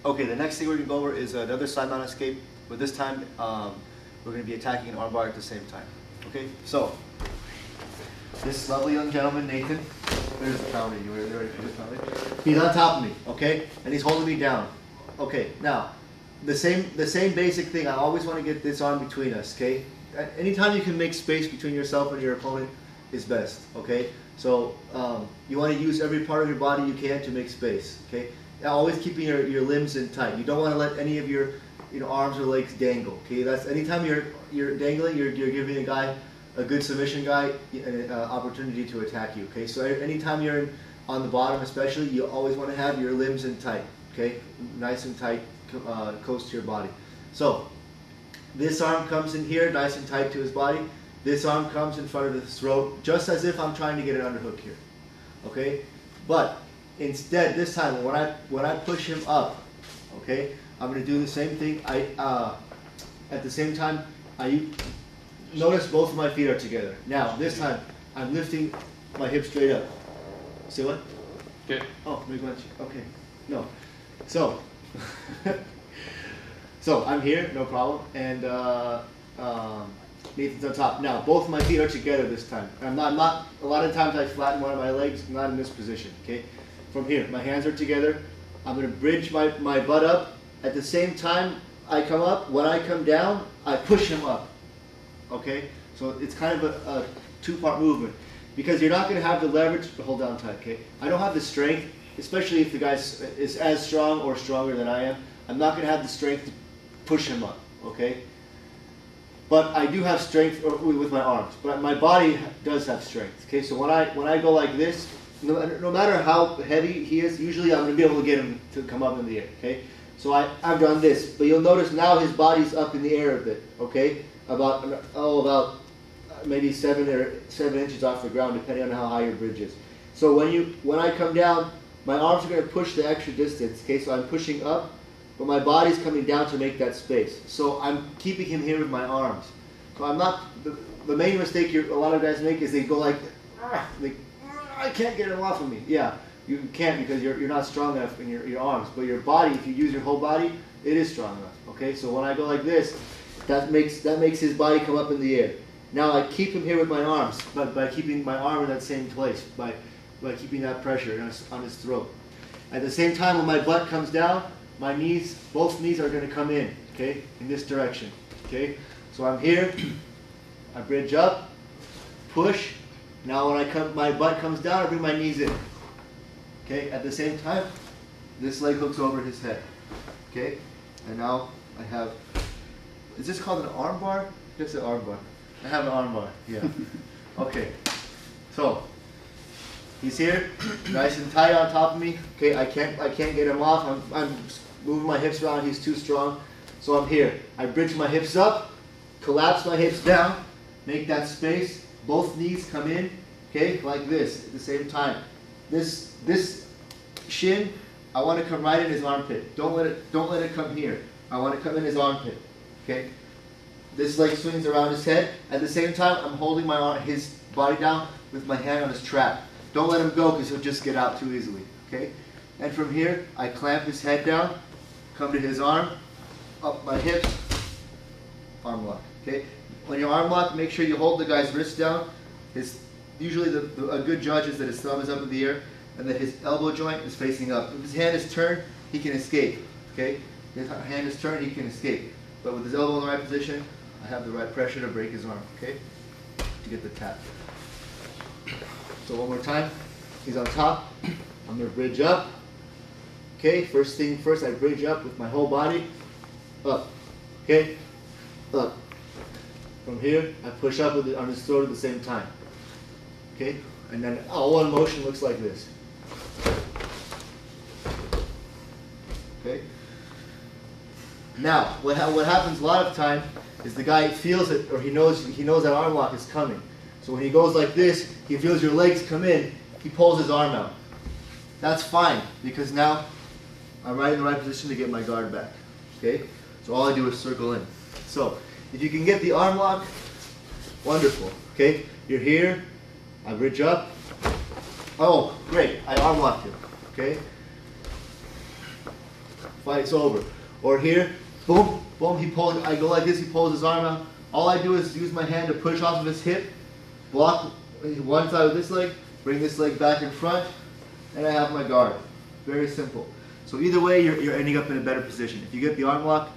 Okay, the next thing we're going to go over is another side mount escape, but this time we're going to be attacking an armbar at the same time. Okay, so this lovely young gentleman, Nathan, there's the pounder. You ready for this pounder? He's on top of me, okay, and he's holding me down. Okay, now the same basic thing. I always want to get this arm between us. Okay, anytime you can make space between yourself and your opponent is best. Okay, so you want to use every part of your body you can to make space. Okay. Always keeping your limbs in tight. You don't want to let any of your arms or legs dangle. Okay, that's anytime you're dangling, you're giving a guy, a good submission guy, an opportunity to attack you. Okay, so anytime you're on the bottom, especially, you always want to have your limbs in tight. Okay, nice and tight, close to your body. So this arm comes in here, nice and tight to his body. This arm comes in front of his throat, just as if I'm trying to get an underhook here. Okay, but instead, this time when I push him up, okay, I'm going to do the same thing. At the same time, notice both of my feet are together. Now this time I'm lifting my hip straight up. See what? Okay. Oh, maybe okay. No. So so I'm here, no problem, and Nathan's on top. Now both of my feet are together this time. I'm not. A lot of times I flatten one of my legs. I'm not in this position. Okay. From here, my hands are together. I'm going to bridge my butt up. At the same time I come up, when I come down, I push him up. Okay? So it's kind of a two-part movement. Because you're not going to have the leverage, hold down tight, okay? I don't have the strength, especially if the guy is as strong or stronger than I am. I'm not going to have the strength to push him up, okay? But I do have strength with my arms. But my body does have strength, okay? So when I go like this, no matter how heavy he is, usually I'm going to be able to get him to come up in the air, okay? So I've done this, but you'll notice now his body's up in the air a bit, okay? About maybe 7 inches off the ground, depending on how high your bridge is. So when I come down, my arms are going to push the extra distance, okay? So I'm pushing up, but my body's coming down to make that space. So I'm keeping him here with my arms. So I'm not, the main mistake a lot of guys make is they go like, I can't get him off of me. Yeah, you can't because you're not strong enough in your arms. But your body, if you use your whole body, it is strong enough. Okay, so when I go like this, that makes his body come up in the air. Now I keep him here with my arms, but by keeping my arm in that same place, by keeping that pressure on his throat. At the same time, when my butt comes down, my knees, both knees are going to come in, okay, in this direction. Okay, so I'm here, I bridge up, push. Now when my butt comes down, I bring my knees in. Okay, at the same time, this leg hooks over his head. Okay, and now I have, is this called an arm bar? Just an arm bar. I have an arm bar, yeah. Okay, so he's here, nice and tight on top of me. Okay, I can't get him off. I'm moving my hips around, he's too strong. So I'm here. I bridge my hips up, collapse my hips down, make that space. Both knees come in, okay, like this at the same time. This shin, I want to come right in his armpit. Don't let it come here. I want to come in his armpit. Okay. This leg swings around his head. At the same time, I'm holding his body down with my hand on his trap. Don't let him go because he'll just get out too easily. Okay. And from here, I clamp his head down, come to his arm, up my hips, arm lock. Okay. When you arm lock, make sure you hold the guy's wrist down. Usually a good judge is that his thumb is up in the air and that his elbow joint is facing up. If his hand is turned, he can escape. Okay? If his hand is turned, he can escape. But with his elbow in the right position, I have the right pressure to break his arm. Okay? To get the tap. So one more time. He's on top. I'm going to bridge up. Okay? First thing first, I bridge up with my whole body. Up. Okay? Up. From here, I push up on his throat at the same time. Okay? And then all one motion looks like this. Okay? Now, what happens a lot of time is the guy feels it, or he knows that arm lock is coming. So when he goes like this, he feels your legs come in, he pulls his arm out. That's fine, because now I'm right in the right position to get my guard back. Okay? So all I do is circle in. So if you can get the arm lock, wonderful. Okay? You're here, I bridge up. Oh, great, I arm locked him. Okay? fight's over. Or here, boom, boom, I go like this, he pulls his arm out. All I do is use my hand to push off of his hip, block one side with this leg, bring this leg back in front, and I have my guard. Very simple. So either way, you're ending up in a better position. If you get the arm lock,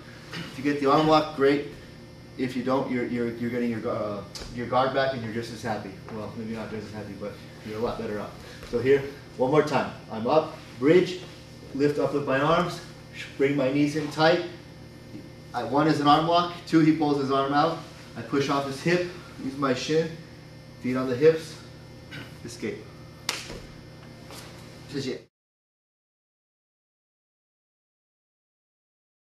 great. If you don't, you're getting your guard back and you're just as happy. Well, maybe not just as happy, but you're a lot better off. So here, one more time. I'm up, bridge, lift up with my arms, bring my knees in tight. One is an arm lock, two, he pulls his arm out. I push off his hip, use my shin, feet on the hips, escape. 谢谢。